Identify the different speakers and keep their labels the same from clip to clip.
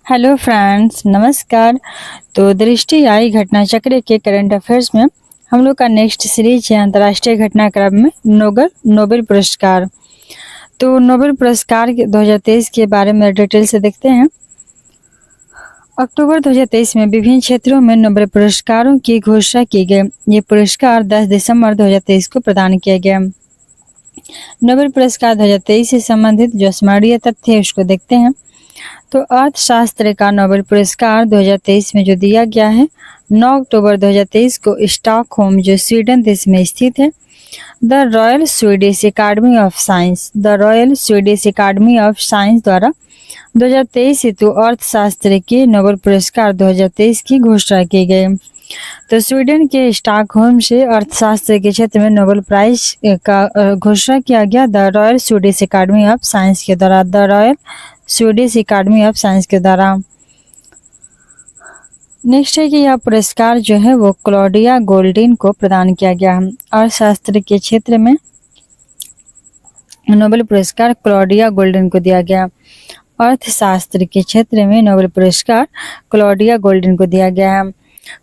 Speaker 1: Hello friends, नमस्कार। तो दृष्टि आई घटना चक्र के करंट अफेयर्स में हम लोग का नेक्स्ट सीरीज है अंतर्राष्ट्रीय घटनाक्रम में नोबेल पुरस्कार। तो नोबेल पुरस्कार 2023 के बारे में डिटेल से देखते हैं। अक्टूबर 2023 में विभिन्न क्षेत्रों में नोबेल पुरस्कारों की घोषणा की गई। ये पुरस्कार 10 दिसंबर 2023 को प्रदान किया गया। नोबेल पुरस्कार 2023 से संबंधित जो स्मरणीय तथ्य है उसको देखते हैं। तो अर्थशास्त्र का नोबेल पुरस्कार 2023 में जो दिया गया है 9 अक्टूबर 2023 को स्टॉकहोम जो स्वीडन देश में स्थित है the royal Swedish academy of science द्वारा 2023 हेतु अर्थशास्त्र के नोबेल पुरस्कार 2023 की घोषणा की गई। तो स्वीडन के स्टॉकहोम से अर्थशास्त्र के क्षेत्र में नोबेल प्राइज का घोषणा किया गया the royal Swedish academy of science के द्वारा। नेक्स्ट है कि यह पुरस्कार जो है वो क्लॉडिया गोल्डिन को प्रदान किया गया है। अर्थशास्त्र के क्षेत्र में नोबेल पुरस्कार क्लॉडिया गोल्डिन को दिया गया। अर्थशास्त्र के क्षेत्र में नोबेल पुरस्कार क्लॉडिया गोल्डिन को दिया गया है।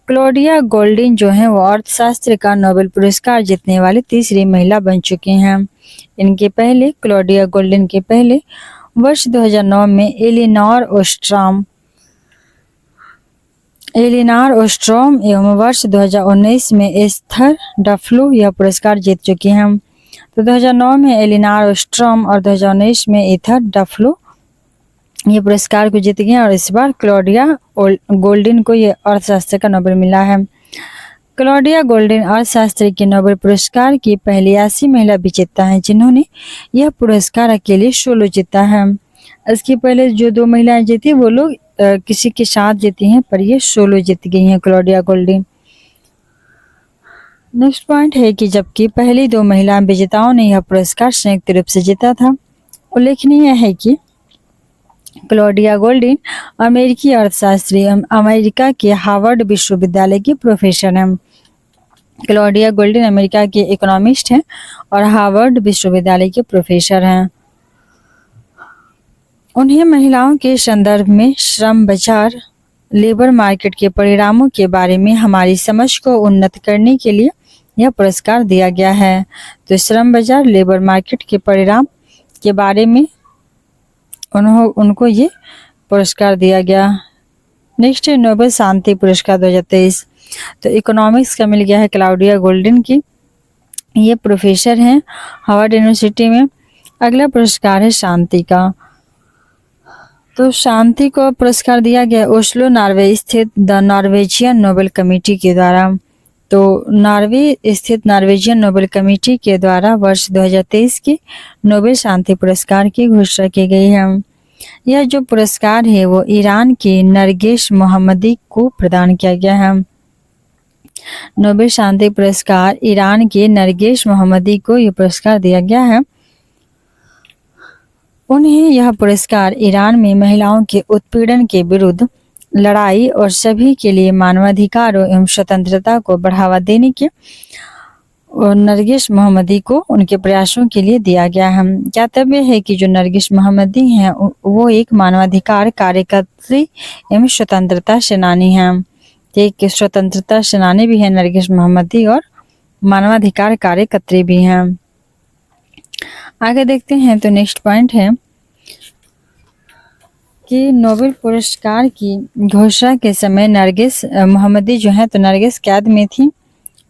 Speaker 1: क्लॉडिया गोल्डिन जो है वो अर्थशास्त्र का नोबेल पुरस्कार जीतने वाली तीसरी महिला बन चुकी हैं। इनके पहले क्लॉडिया गोल्डिन के पहले वर्ष 2009 में एलिनोर ओस्ट्रोम एवं वर्ष 2019 में एस्थर डफ्लो यह पुरस्कार जीत चुकी हैं। तो 2009 में एलिनोर ओस्ट्रोम और 2019 में एस्थर डफ्लो ये पुरस्कार को जीत गए और इस बार क्लॉडिया गोल्डिन को ये अर्थशास्त्र का नोबेल मिला है। क्लॉडिया गोल्डिन अर्थशास्त्र के नोबेल पुरस्कार की पहली ऐसी महिला विजेता है जिन्होंने यह पुरस्कार अकेले सोलो जीता है। इसके पहले जो दो महिलाएं जीती वो लोग किसी के साथ जीती हैं, पर ये सोलो जीत गई हैं क्लॉडिया गोल्डिन। नेक्स्ट पॉइंट है कि जबकि पहली दो महिला विजेताओं ने यह पुरस्कार संयुक्त रूप से जीता था। उल्लेखनीय है कि क्लॉडिया गोल्डिन अमेरिकी अर्थशास्त्री अमेरिका के हार्वर्ड विश्वविद्यालय की प्रोफेसर हैं। क्लॉडिया गोल्डिन अमेरिका के इकोनॉमिस्ट हैं और हार्वर्ड विश्वविद्यालय के प्रोफेसर हैं। उन्हें महिलाओं के संदर्भ में श्रम बाजार लेबर मार्केट के परिणामों के बारे में हमारी समझ को उन्नत करने के लिए यह पुरस्कार दिया गया है। तो श्रम बाजार लेबर मार्केट के परिणाम के बारे में उनको ये पुरस्कार दिया गया। नेक्स्ट है नोबेल शांति पुरस्कार 2023। तो इकोनॉमिक्स का मिल गया है क्लॉडिया गोल्डिन की, ये प्रोफेसर हैं हार्वर्ड यूनिवर्सिटी में। अगला पुरस्कार है शांति का। तो शांति को पुरस्कार दिया गया ओस्लो नॉर्वे स्थित द नॉर्वेजियन नोबेल कमेटी के द्वारा। तो नॉर्वे स्थित नॉर्वेजियन नोबेल कमेटी के द्वारा वर्ष 2023 के नोबेल शांति पुरस्कार की घोषणा की गई है। यह जो पुरस्कार है वो ईरान के नरगिस मोहम्मदी को प्रदान किया गया है। नोबेल शांति पुरस्कार ईरान के नरगिस मोहम्मदी को यह पुरस्कार दिया गया है। उन्हें यह पुरस्कार ईरान में महिलाओं के उत्पीड़न के विरुद्ध लड़ाई और सभी के लिए मानवाधिकारों एवं स्वतंत्रता को बढ़ावा देने के और नरगिस मोहम्मदी को उनके प्रयासों के लिए दिया गया है। ज्ञातव्य है कि जो नरगिस मोहम्मदी हैं वो एक मानवाधिकार कार्यकर्त्री एवं स्वतंत्रता सेनानी हैं। एक स्वतंत्रता सेनानी भी है नरगिस मोहम्मदी और मानवाधिकार कार्यकर्त्री भी हैं। आगे देखते हैं। तो नेक्स्ट पॉइंट है कि नोबेल पुरस्कार की घोषणा के समय नरगिस मोहम्मदी जो है तो नरगिस कैद में थी।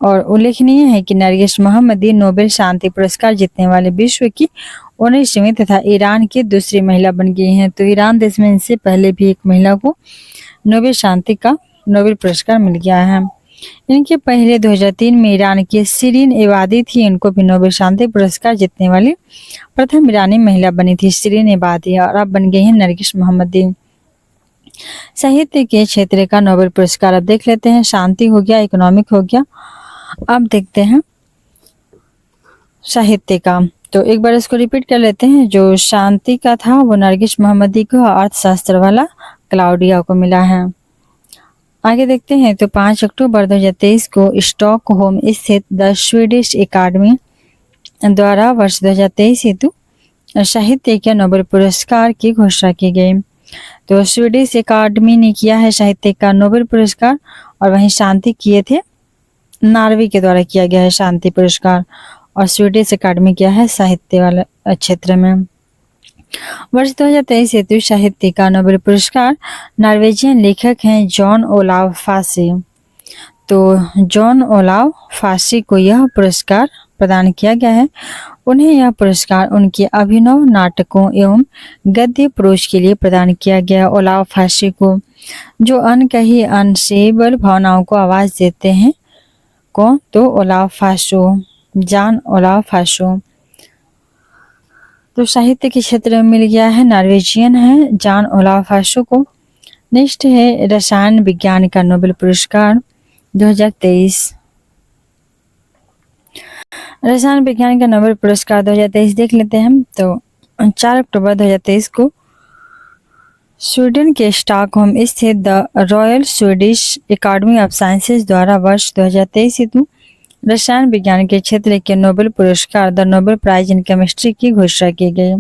Speaker 1: और उल्लेखनीय है कि नरगिस मोहम्मदी नोबेल शांति पुरस्कार जीतने वाले विश्व की 19वीं तथा ईरान की दूसरी महिला बन गई हैं। तो ईरान देश में इनसे पहले भी एक महिला को नोबेल शांति का नोबेल पुरस्कार मिल गया है। इनके पहले 2003 में ईरान की शिरीन एबादी थी, इनको भी नोबेल शांति पुरस्कार जीतने वाली प्रथम ईरानी महिला बनी थी शिरीन एबादी, और अब बन गई है नरगिस मोहम्मदी। साहित्य के क्षेत्र का नोबेल पुरस्कार अब देख लेते हैं। शांति हो गया, इकोनॉमिक हो गया, अब देखते हैं साहित्य का। तो एक बार इसको रिपीट कर लेते हैं। जो शांति का था वो नरगिस मोहम्मदी को, अर्थशास्त्र वाला क्लाउडिया को मिला है। आगे देखते हैं। तो 5 अक्टूबर 2023 को स्टॉकहोम स्थित द स्वीडिश एकेडमी द्वारा वर्ष 2023 हेतु साहित्य के नोबेल पुरस्कार की घोषणा की गई। तो स्वीडिश अकादमी ने किया है साहित्य का नोबेल पुरस्कार, और वहीं शांति किए थे नॉर्वे के द्वारा किया गया है शांति पुरस्कार, और स्वीडिश अकादमी किया है साहित्य वाले क्षेत्र में। वर्ष 2023 हेतु साहित्य का नोबेल पुरस्कार नॉर्वेजियन लेखक हैं जॉन ओलाव फासे। तो जॉन ओलाव फासे को यह पुरस्कार प्रदान किया गया है। उन्हें यह पुरस्कार उनके अभिनव नाटकों एवं गद्य प्रोज के लिए प्रदान किया गया। ओलाव फासे को, जो अनकही अनसेबल भावनाओं को आवाज देते हैं, कौन? तो Olav Faso, Jon Olav Faso. तो साहित्य के क्षेत्र में मिल गया है, नॉर्वेजियन है जॉन ओलाव फासो को। नेक्स्ट है रसायन विज्ञान का नोबेल पुरस्कार 2023। रसायन विज्ञान का नोबेल पुरस्कार 2023 देख लेते हैं हम। तो 4 अक्टूबर 2023 को स्वीडन के स्टॉकहोम स्थित the royal Swedish academy of sciences द्वारा वर्ष 2023 हेतु रसायन विज्ञान के क्षेत्र के नोबेल पुरस्कार the Nobel prize in chemistry की घोषणा की गई।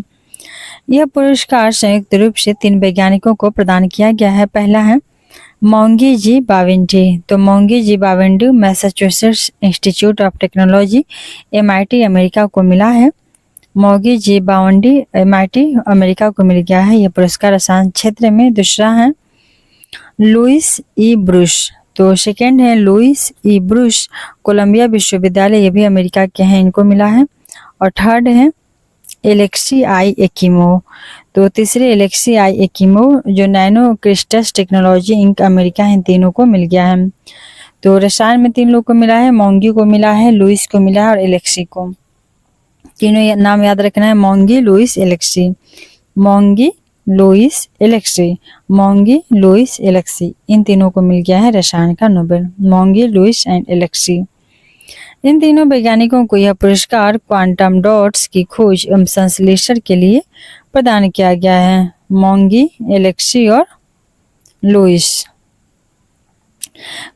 Speaker 1: यह पुरस्कार संयुक्त रूप से 3 वैज्ञानिकों को प्रदान किया गया है। पहला है मॉन्गी जी बाविंडी। तो Moungi ji Bawendi Massachusetts Institute of Technology MIT America को मिला है। मॉन्गी जी बाविंडी MIT अमेरिका को मिल गया है यह पुरस्कार रसायन क्षेत्र में। दूसरा है लुइस ई ब्रूस। तो सेकेंड है लुइस ई ब्रूस, कोलंबिया विश्वविद्यालय, ये भी अमेरिका के हैं, इनको मिला है। और थर्ड है एलेक्सी आई एकिमो। तो तीसरे एलेक्सी आई एकिमो जो नैनो क्रिस्टस टेक्नोलॉजी इंक अमेरिका है, इन तीनों को मिल गया है। तो रसायन में 3 लोग को मिला है, मॉन्गी को मिला है, लुइस को मिला है और एलेक्सी को। तीनों नाम याद रखना है, Moungi, Louis, Alexei. Moungi, Louis, Alexei, Moungi, Louis, Alexei, इन तीनों को मिल गया है रसायन का Nobel, Moungi, Louis and Alexei. इन तीनों वैज्ञानिकों को यह पुरस्कार क्वांटम डॉट्स की खोज एवं संश्लेषण के लिए प्रदान किया गया है, मॉन्गी, एलेक्सी और लुइस।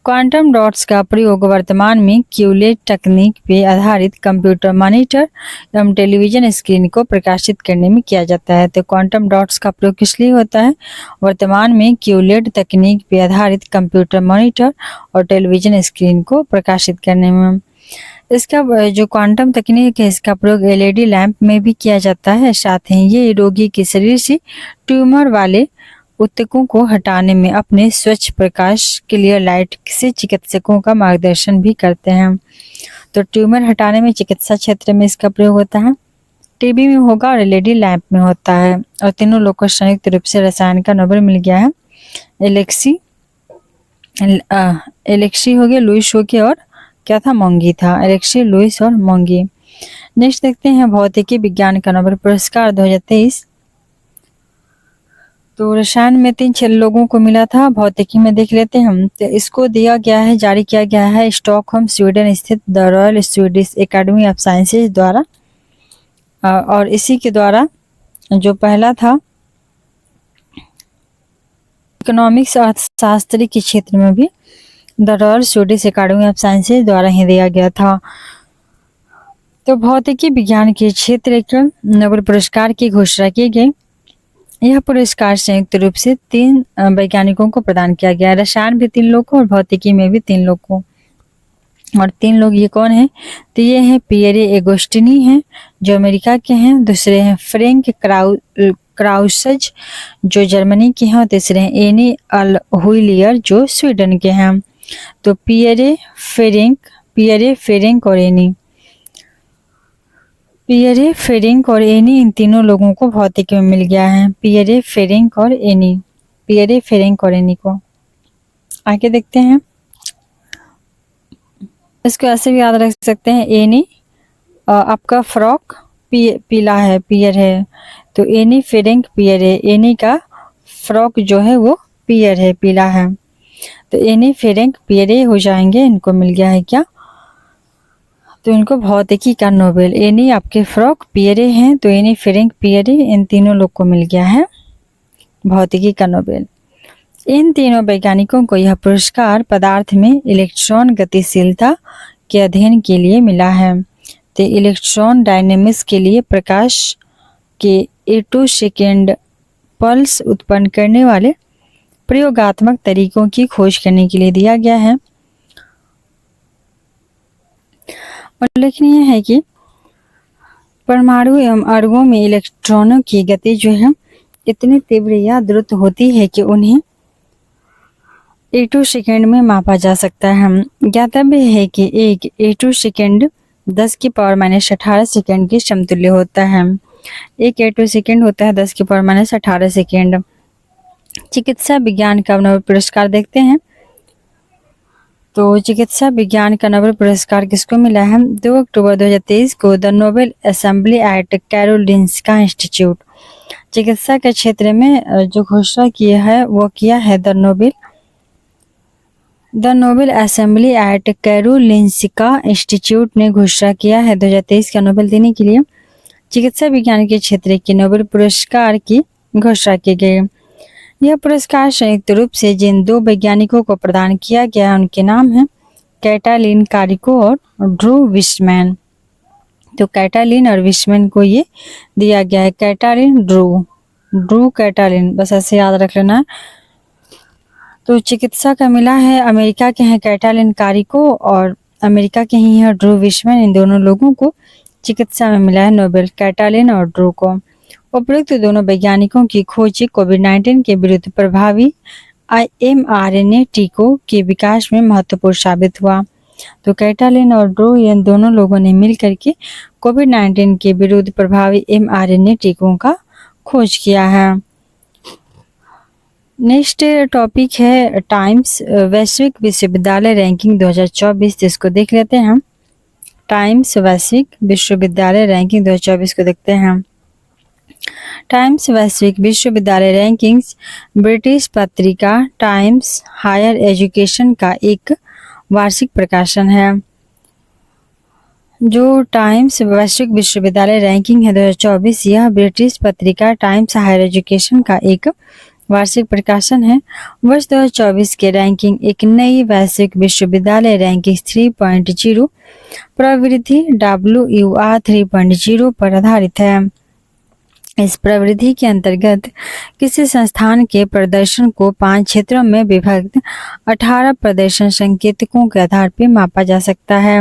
Speaker 1: क्वांटम डॉट्स का प्रयोग वर्तमान में क्यूलेट तकनीक पे आधारित कंप्यूटर मॉनिटर एवं टेलीविजन स्क्रीन को प्रकाशित करने में किया जाता है। तो क्वांटम डॉट्स का प्रयोग किस लिए होता है? वर्तमान में क्यूलेट तकनीक पे आधारित कंप्यूटर मॉनिटर और टेलीविजन स्क्रीन को प्रकाशित करने में। इसका जो क्वांटम तकनीक है, इसका प्रयोग LED लैंप में भी किया जाता है। साथ ही ये रोगी के शरीर से ट्यूमर वाले ऊतकों को हटाने में अपने स्वच्छ प्रकाश क्लियर लाइट से चिकित्सकों का मार्गदर्शन भी करते हैं। तो ट्यूमर हटाने में चिकित्सा क्षेत्र में इसका प्रयोग होता है, टीबी में होगा और LED लैंप में होता है। और तीनों लोग को संयुक्त रूप से रसायन का नोबेल मिल गया है। एलेक्सी हो गया, लुइस हो गया और क्या था? मॉन्गी था। एलेक्सी, लुइस और मॉन्गी। नेक्स्ट देखते हैं भौतिकी विज्ञान का नोबेल पुरस्कार 2023। तो रसायन में 3 लोगों को मिला था, भौतिकी में देख लेते हैं हम। तो इसको दिया गया है, जारी किया गया है स्टॉकहोम स्वीडन स्थित the royal Swedish academy of sciences द्वारा। और इसी के द्वारा जो पहला था इकोनॉमिक्स अर्थशास्त्र के क्षेत्र में भी the royal Swedish academy of sciences द्वारा ही दिया गया था। तो भौतिकी विज्ञान के क्षेत्र के नोबेल पुरस्कार की घोषणा की गई। यह पुरस्कार संयुक्त रूप से 3 वैज्ञानिकों को प्रदान किया गया। रसायन भी 3 लोग को और भौतिकी में भी 3 लोग को। और 3 लोग ये कौन है? तो ये हैं पियरे एगोस्टिनी हैं जो अमेरिका के हैं, दूसरे हैं फ्रैंक क्राउसज जो जर्मनी के हैं, और तीसरे हैं एनी अल्हुइलियर जो स्वीडन के हैं। तो पियरे फेरेंक और एनी इन तीनों लोगों को भौतिकी में मिल गया है। पियरे फेरेंक और एनी को। आगे देखते हैं, इसको ऐसे भी याद रख सकते हैं, एनी आपका फ्रॉक पीला है, पियर है, तो एनी फेरेंक पियर है। एनी का फ्रॉक जो है वो पियर है, पीला है, तो एनी फेरेंक पियरे हो जाएंगे। इनको मिल गया है क्या? तो इनको भौतिकी का नोबेल। एनी आपके फ्रॉक पियरे हैं, तो एनी फेरेंक पियरे, इन तीनों लोग को मिल गया है भौतिकी का नोबेल। इन तीनों वैज्ञानिकों को यह पुरस्कार पदार्थ में इलेक्ट्रॉन गतिशीलता के अध्ययन के लिए मिला है। तो इलेक्ट्रॉन डायनेमिक्स के लिए प्रकाश के 8 सेकेंड पल्स उत्पन्न करने वाले प्रयोगात्मक तरीकों की खोज करने के लिए दिया गया है। उल्लेखनीय है कि परमाणु एवं अणुओं में इलेक्ट्रॉनों की गति जो है इतनी तीव्र या द्रुत होती है कि उन्हें A2 सेकेंड में मापा जा सकता है। ज्ञातव्य है कि एक A2 सेकेंड 10⁻18 सेकेंड के समतुल्य होता है। एक A2 सेकेंड होता है 10⁻18 सेकेंड। चिकित्सा विज्ञान का नोबेल पुरस्कार देखते हैं। तो चिकित्सा विज्ञान का नोबेल पुरस्कार किसको मिला है? 2 अक्टूबर 2023 को the Nobel assembly eight Karolinska institute चिकित्सा के क्षेत्र में जो घोषणा किया है वो किया है the Nobel assembly eight Karolinska institute ने घोषणा किया है 2023 का नोबेल देने के लिए चिकित्सा विज्ञान के क्षेत्र के नोबेल पुरस्कार की घोषणा की गई। यह पुरस्कार संयुक्त रूप से जिन 2 वैज्ञानिकों को प्रदान किया गया है उनके नाम हैं कैटालिन कारिको और ड्रू विशमैन। तो कैटालिन और विशमैन को ये दिया गया है। कैटालिन ड्रू कैटालिन, बस ऐसे याद रख लेना। तो चिकित्सा का मिला है अमेरिका के हैं कैटालिन कारिको और अमेरिका के ही है ड्रू विशमैन। इन दोनों लोगों को चिकित्सा में मिला है नोबेल, कैटालिन और ड्रू को। उपयुक्त दोनों वैज्ञानिकों की खोज कोविड-19 के विरुद्ध प्रभावी mRNA टीकों के विकास में महत्वपूर्ण साबित हुआ। तो कैटालिन और ड्रू इन दोनों लोगों ने मिलकर के कोविड-19 के विरुद्ध प्रभावी mRNA टीकों का खोज किया है। नेक्स्ट टॉपिक है टाइम्स वैश्विक विश्वविद्यालय रैंकिंग 2024, जिसको देख लेते हैं हम। टाइम्स वैश्विक विश्वविद्यालय रैंकिंग 2024 को देखते हैं। टाइम्स वैश्विक विश्वविद्यालय रैंकिंग्स ब्रिटिश पत्रिका टाइम्स हायर एजुकेशन का एक वार्षिक प्रकाशन है। जो टाइम्स वैश्विक विश्वविद्यालय रैंकिंग है 2024, यह ब्रिटिश पत्रिका टाइम्स हायर एजुकेशन का एक वार्षिक प्रकाशन है। वर्ष 2024 के रैंकिंग एक नई वैश्विक विश्वविद्यालय रैंकिंग 3.0 प्रवृत्ति WUR 3.0 पर आधारित है। इस प्रवृत्ति के अंतर्गत किसी संस्थान के प्रदर्शन को 5 क्षेत्रों में विभक्त 18 प्रदर्शन संकेतकों के आधार पर मापा जा सकता है।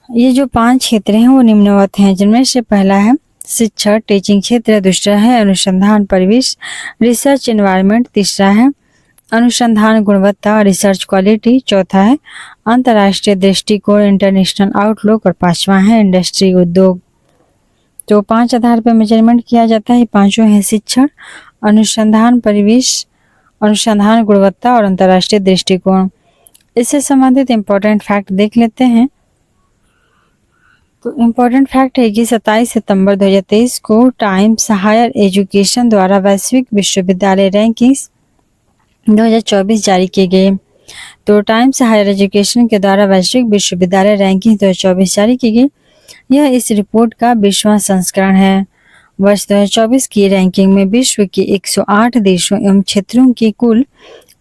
Speaker 1: ये जो 5 क्षेत्र हैं वो निम्नवत हैं, जिनमें से पहला है शिक्षा टीचिंग क्षेत्र, दूसरा है अनुसंधान परिवेश रिसर्च एनवायरनमेंट, तीसरा है अनुसंधान गुणवत्ता रिसर्च क्वालिटी, चौथा है अंतर्राष्ट्रीय दृष्टिकोण इंटरनेशनल आउटलुक और पांचवा है इंडस्ट्री उद्योग। तो 5 आधार पर मेजरमेंट किया जाता है। पांचों है शिक्षण, अनुसंधान परिवेश, अनुसंधान गुणवत्ता और अंतर्राष्ट्रीय दृष्टिकोण। इससे संबंधित इम्पोर्टेंट फैक्ट देख लेते हैं। तो इम्पोर्टेंट फैक्ट है कि 27 सितंबर 2023 को टाइम्स हायर एजुकेशन द्वारा वैश्विक विश्वविद्यालय रैंकिंग्स 2024 जारी किए गए। तो टाइम्स हायर एजुकेशन के द्वारा वैश्विक विश्वविद्यालय रैंकिंग 2024 जारी की गई। यह इस रिपोर्ट का 20वां संस्करण है। वर्ष 2024 की रैंकिंग में विश्व के 108 देशों एवं क्षेत्रों के कुल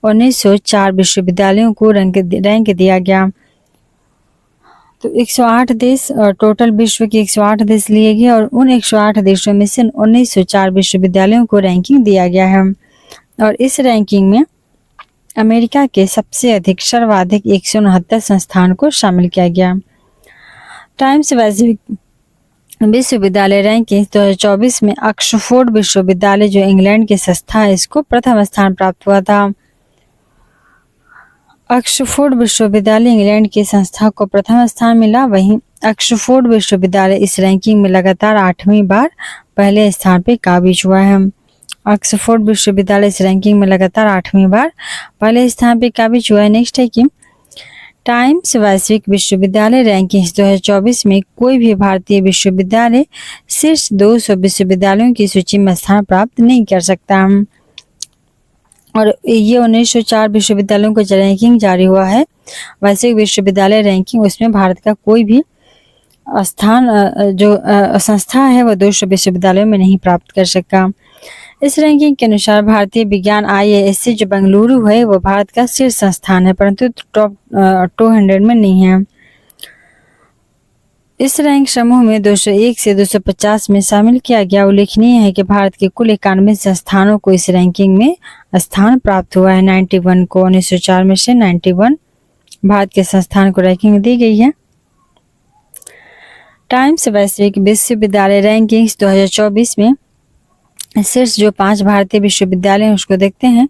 Speaker 1: 1904 विश्वविद्यालयों को रैंक दिया गया। तो 108 देश और टोटल विश्व के 108 देश लिए गए और उन 108 देशों में से 1904 विश्वविद्यालयों को रैंकिंग दिया गया है। और इस रैंकिंग में अमेरिका के सबसे अधिक सर्वाधिक 169 संस्थान को शामिल किया गया। टाइम्स वैश्विक विश्वविद्यालय रैंकिंग 2024 में ऑक्सफोर्ड विश्वविद्यालय जो इंग्लैंड की संस्था है इसको प्रथम स्थान प्राप्त हुआ था। ऑक्सफोर्ड विश्वविद्यालय इंग्लैंड की संस्था को प्रथम स्थान मिला। वहीं ऑक्सफोर्ड विश्वविद्यालय इस रैंकिंग में लगातार 8वीं बार पहले स्थान पर काबिज हुआ है। ऑक्सफोर्ड विश्वविद्यालय इस रैंकिंग में लगातार 8वीं बार पहले स्थान पर काबिज हुआ है। नेक्स्ट है कि टाइम्स वैश्विक विश्वविद्यालय रैंकिंग्स 2024 में कोई भी भारतीय विश्वविद्यालय शीर्ष 200 विश्वविद्यालयों की सूची में स्थान प्राप्त नहीं कर सकता। और ये 1904 विश्वविद्यालयों को जो रैंकिंग जारी हुआ है वैश्विक विश्वविद्यालय रैंकिंग, उसमें भारत का कोई भी स्थान जो संस्था है वो 200 विश्वविद्यालयों में नहीं प्राप्त कर सका। इस रैंकिंग के अनुसार भारतीय विज्ञान IISc जो बेंगलुरु है वो भारत का शीर्ष संस्थान है, परंतु टॉप 200 में नहीं है। इस रैंक समूह में 201 से 250 में शामिल किया गया। उल्लेखनीय है कि भारत के कुल 91 संस्थानों को इस रैंकिंग में स्थान प्राप्त हुआ है। 91 को 1904 में से 91 भारत के संस्थान को रैंकिंग दी गई है। टाइम्स वैश्विक विश्वविद्यालय रैंकिंग्स 2024 में शीर्ष जो 5 भारतीय विश्वविद्यालय हैं उसको देखते हैं।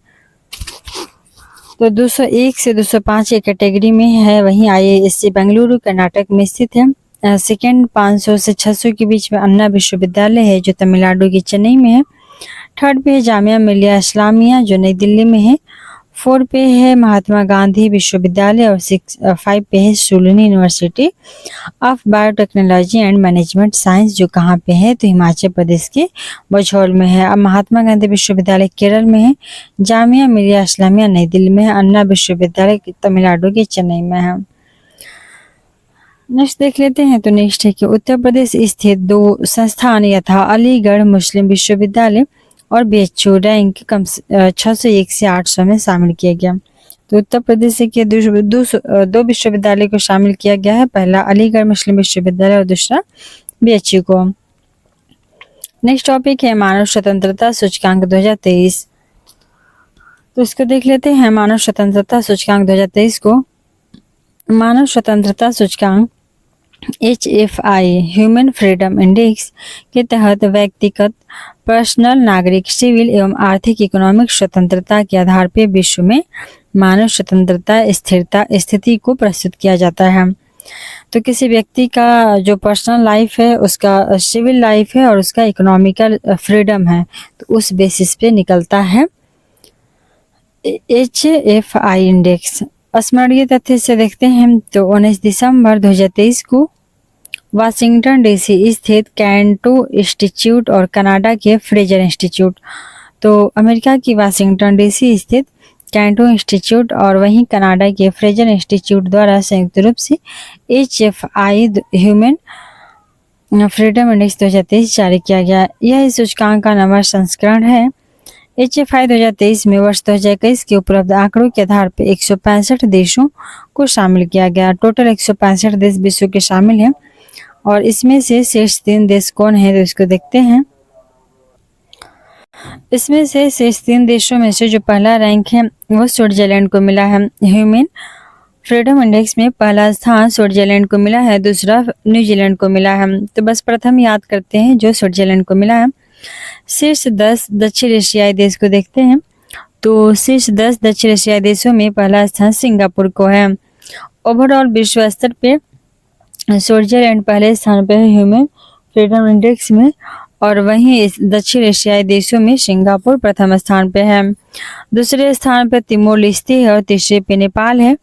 Speaker 1: तो 201 से 205 की कैटेगरी में है। वहीं IISc बेंगलुरु कर्नाटक में स्थित है। सेकेंड 500 से 600 के बीच में अन्ना विश्वविद्यालय है जो तमिलनाडु के चेन्नई में है। थर्ड पे है जामिया मिलिया इस्लामिया जो नई दिल्ली में है। 4 पे है महात्मा गांधी विश्वविद्यालय और 5 पे है Shoolini University of Biotechnology and Management Science जो कहाँ पे है, तो हिमाचल प्रदेश के भोजौल में है। अब महात्मा गांधी विश्वविद्यालय केरल में है। जामिया मिलिया इस्लामिया नई दिल्ली में है। अन्ना विश्वविद्यालय तमिलनाडु के चेन्नई में है। नेक्स्ट देख लेते हैं। तो नेक्स्ट है कि उत्तर प्रदेश स्थित 2 संस्थान यथा अलीगढ़ मुस्लिम विश्वविद्यालय और BHU रैंक 601 से 800 में शामिल किया गया। तो उत्तर प्रदेश के 2 विश्वविद्यालय को शामिल किया गया है। पहला अलीगढ़ मुस्लिम विश्वविद्यालय और दूसरा BHU को। नेक्स्ट टॉपिक है मानव स्वतंत्रता सूचकांक 2023। तो इसको देख लेते हैं। मानव स्वतंत्रता सूचकांक 2023 को मानव स्वतंत्रता सूचकांक HFI ह्यूमन फ्रीडम इंडेक्स के तहत व्यक्तिगत पर्सनल नागरिक सिविल एवं आर्थिक इकोनॉमिक स्वतंत्रता के आधार पर विश्व में मानव स्वतंत्रता स्थिरता स्थिति को प्रस्तुत किया जाता है। तो किसी व्यक्ति का जो पर्सनल लाइफ है, उसका सिविल लाइफ है और उसका इकोनॉमिकल फ्रीडम है, तो उस बेसिस पे निकलता है HFI इंडेक्स। स्मरणीय तथ्य से देखते हैं तो 19 दिसंबर 2023 को वाशिंगटन DC स्थित कैंटो इंस्टीट्यूट और कनाडा के फ्रेजर इंस्टीट्यूट, तो अमेरिका की वाशिंगटन DC स्थित कैंटो इंस्टीट्यूट और वहीं कनाडा के फ्रेजर इंस्टीट्यूट द्वारा संयुक्त रूप से HFI ह्यूमन फ्रीडम इंडेक्स 2023 जारी किया गया। यह इस सूचकांक का नंबर संस्करण है। HFI 2023 में वर्ष 2021 के उपलब्ध आंकड़ों के आधार पर 165 देशों को शामिल किया गया। टोटल 165 देश विश्व के शामिल हैं और इसमें से शीर्ष 3 देश कौन है, तो इसको देखते हैं। इसमें से शीर्ष 3 देशों में से जो पहला रैंक है वो स्विट्जरलैंड को मिला है। ह्यूमन फ्रीडम इंडेक्स में पहला स्थान स्विट्जरलैंड को मिला है, दूसरा न्यूजीलैंड को मिला है। तो बस प्रथम याद करते हैं जो स्विट्जरलैंड को मिला है। शीर्ष 10 दक्षिण एशियाई देश को देखते हैं। तो शीर्ष 10 दक्षिण एशियाई देशों में पहला स्थान सिंगापुर को है। ओवरऑल विश्व स्तर पे स्विट्जरलैंड पहले स्थान पे है ह्यूमन फ्रीडम इंडेक्स में, और वहीं दक्षिण एशियाई देशों में सिंगापुर प्रथम स्थान पे है। दूसरे स्थान पे तिमोर लेस्ते है और तीसरे पे नेपाल है।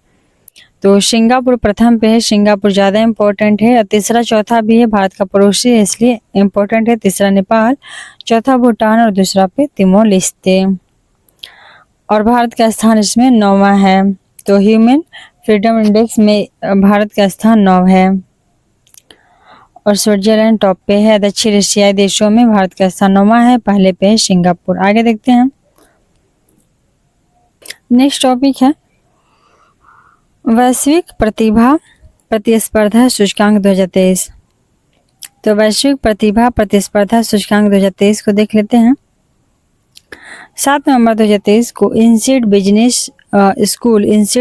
Speaker 1: तो सिंगापुर प्रथम पे है, सिंगापुर ज़्यादा इम्पोर्टेंट है। और तीसरा चौथा भी है, भारत का पड़ोसी है इसलिए इम्पोर्टेंट है। तीसरा नेपाल, चौथा भूटान और दूसरा पे तिमोर लेस्ते। और भारत का स्थान इसमें 9वां है। तो ह्यूमन फ्रीडम इंडेक्स में भारत का स्थान 9 है और स्विट्जरलैंड टॉप पे है। दक्षिण एशियाई देशों में भारत का स्थान 9वां है, पहले पे है सिंगापुर। आगे देखते हैं। नेक्स्ट टॉपिक है वैश्विक प्रतिभा प्रतिस्पर्धा सूचकांक 2023। तो वैश्विक प्रतिभा प्रतिस्पर्धा सूचकांक 2023 को देख लेते हैं। 7 नवंबर 2023 को इंस्टीट्यूट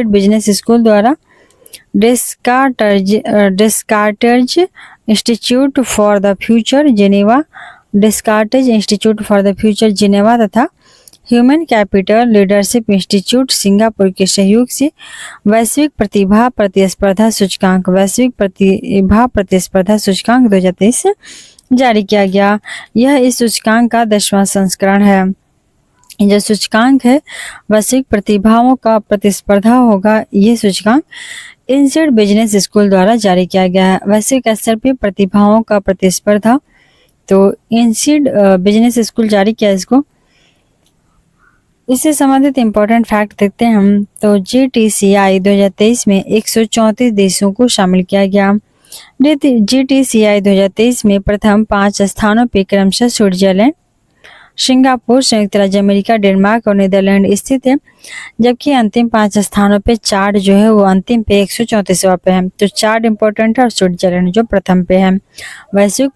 Speaker 1: बिजनेस स्कूल द्वारा Descartes Institute for the Future Geneva तथा Human Capital Leadership Institute Singapore के सहयोग से वैश्विक प्रतिभा प्रतिस्पर्धा सूचकांक 2023 जारी किया गया। यह इस सूचकांक का 10वां संस्करण है। जो सूचकांक है वैश्विक प्रतिभाओं का प्रतिस्पर्धा होगा, ये सूचकांक इंस्टीट्यूट बिजनेस स्कूल द्वारा जारी किया गया है। वैश्विक स्तर पर प्रतिभाओं का प्रतिस्पर्धा, तो इंस्टीट्यूट बिजनेस स्कूल जारी किया इसको। इससे संबंधित इम्पोर्टेंट फैक्ट देखते हैं हम। तो GTCI 2023 में 134 देशों को शामिल किया गया। GTCI 2023 में प्रथम 5 स्थानों पर क्रमशः स्विट्जरलैंड, सिंगापुर, संयुक्त राज्य अमेरिका, डेनमार्क और नीदरलैंड स्थित है। जबकि अंतिम 5 स्थानों पे चार्ट जो है वो अंतिम पे 134वां पे है। तो चार्ट इंपॉर्टेंट है और स्विट्जरलैंड जो प्रथम पे है। वैश्विक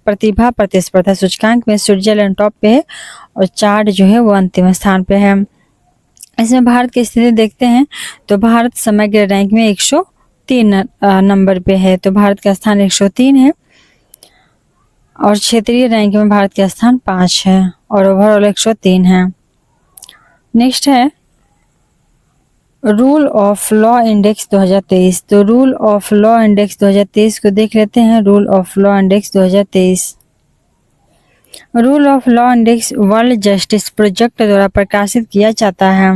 Speaker 1: प्रतिभा प्रतिस्पर्धा सूचकांक में स्विट्जरलैंड टॉप पे है और चार्ट जो है वो अंतिम स्थान पे है। इसमें भारत की स्थिति देखते हैं तो भारत समग्र रैंक में 103 नंबर पे है। तो भारत का स्थान 103 है और क्षेत्रीय रैंक में भारत का स्थान 5 है और ओवरऑल 103 है। नेक्स्ट है रूल ऑफ लॉ इंडेक्स 2023। तो रूल ऑफ लॉ इंडेक्स 2023 को देख लेते हैं। Rule of law index 2023, rule of law index world justice project द्वारा प्रकाशित किया जाता है।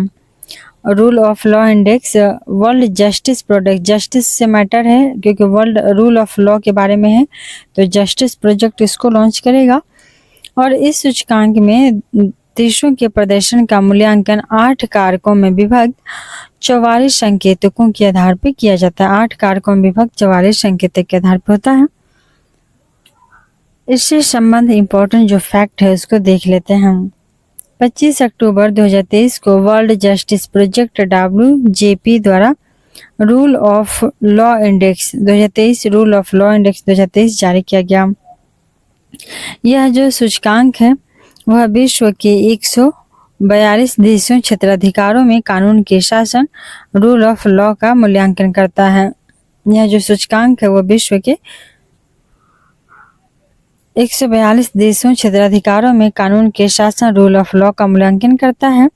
Speaker 1: Rule of law index world justice project, justice से मैटर है क्योंकि वर्ल्ड रूल ऑफ लॉ के बारे में है, तो जस्टिस प्रोजेक्ट इसको लॉन्च करेगा। और इस सूचकांक में देशों के प्रदर्शन का मूल्यांकन 8 कारकों में विभक्त 44 संकेतकों के आधार पर किया जाता है। 8 कारकों में विभक्त 44 संकेतक के आधार पर होता है। इससे संबंध इम्पोर्टेंट जो फैक्ट है उसको देख लेते हैं हम। 25 अक्टूबर 2023 को वर्ल्ड जस्टिस प्रोजेक्ट WJP द्वारा rule of law index 2023 rule of law index 2023 जारी किया गया। यह जो सूचकांक है वह विश्व के 142 देशों क्षेत्राधिकारों में कानून के शासन रूल ऑफ लॉ का मूल्यांकन करता है। यह जो सूचकांक है वह विश्व के 142 देशों क्षेत्राधिकारों में कानून के शासन रूल ऑफ लॉ का मूल्यांकन करता है।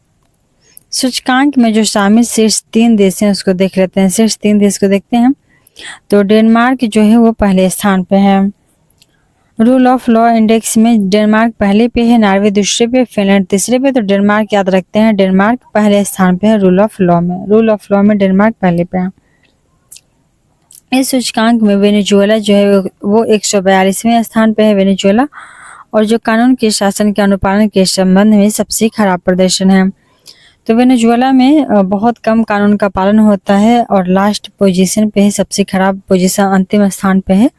Speaker 1: सूचकांक में जो शामिल शीर्ष 3 देश हैं उसको देख लेते हैं। शीर्ष 3 देश को देखते हैं तो डेनमार्क जो है वो पहले स्थान पे है। रूल ऑफ लॉ इंडेक्स में डेनमार्क पहले पे है, नॉर्वे दूसरे पे, फिनलैंड तीसरे पे। तो डेनमार्क याद रखते हैं, डेनमार्क पहले स्थान पे है रूल ऑफ लॉ में। रूल ऑफ लॉ में डेनमार्क पहले पे है। इस सूचकांक में वेनेजुएला जो है वो 142वें स्थान पे है वेनेजुएला, और जो कानून के शासन के अनुपालन के संबंध में सबसे खराब प्रदर्शन है। तो वेनेजुएला में बहुत कम कानून का पालन होता है और लास्ट पोजीशन पे है, सबसे खराब पोजीशन अंतिम स्थान पे है।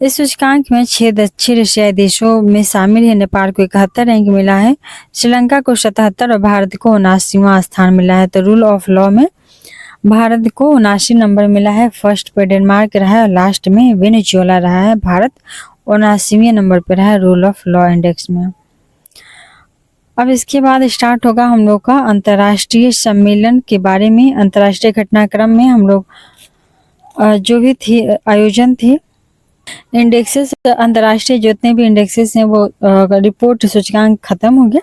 Speaker 1: इस सूचकांक में 6 दक्षिण एशियाई देशों में शामिल है। नेपाल को 71 रैंक मिला है, श्रीलंका को 77 और भारत को 79वां स्थान मिला है। तो रूल ऑफ लॉ में भारत को 79 नंबर मिला है, फर्स्ट पे डेनमार्क रहा है और लास्ट में वेनेजुएला रहा है। भारत 79वें नंबर पे रहा है रूल ऑफ लॉ इंडेक्स में। अब इसके बाद स्टार्ट होगा हम लोग का अंतर्राष्ट्रीय सम्मेलन के बारे में। अंतर्राष्ट्रीय घटनाक्रम में हम लोग जो भी थी आयोजन थे इंडेक्सेस, अंतर्राष्ट्रीय जितने भी इंडेक्सेस हैं वो रिपोर्ट सूचकांक खत्म हो गया।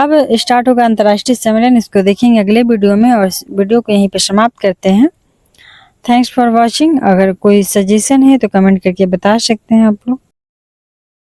Speaker 1: अब स्टार्ट होगा अंतर्राष्ट्रीय सम्मेलन, इसको देखेंगे अगले वीडियो में और वीडियो को यहीं पे समाप्त करते हैं। Thanks for watching. अगर कोई सजेशन है तो कमेंट करके बता सकते हैं आप लोग।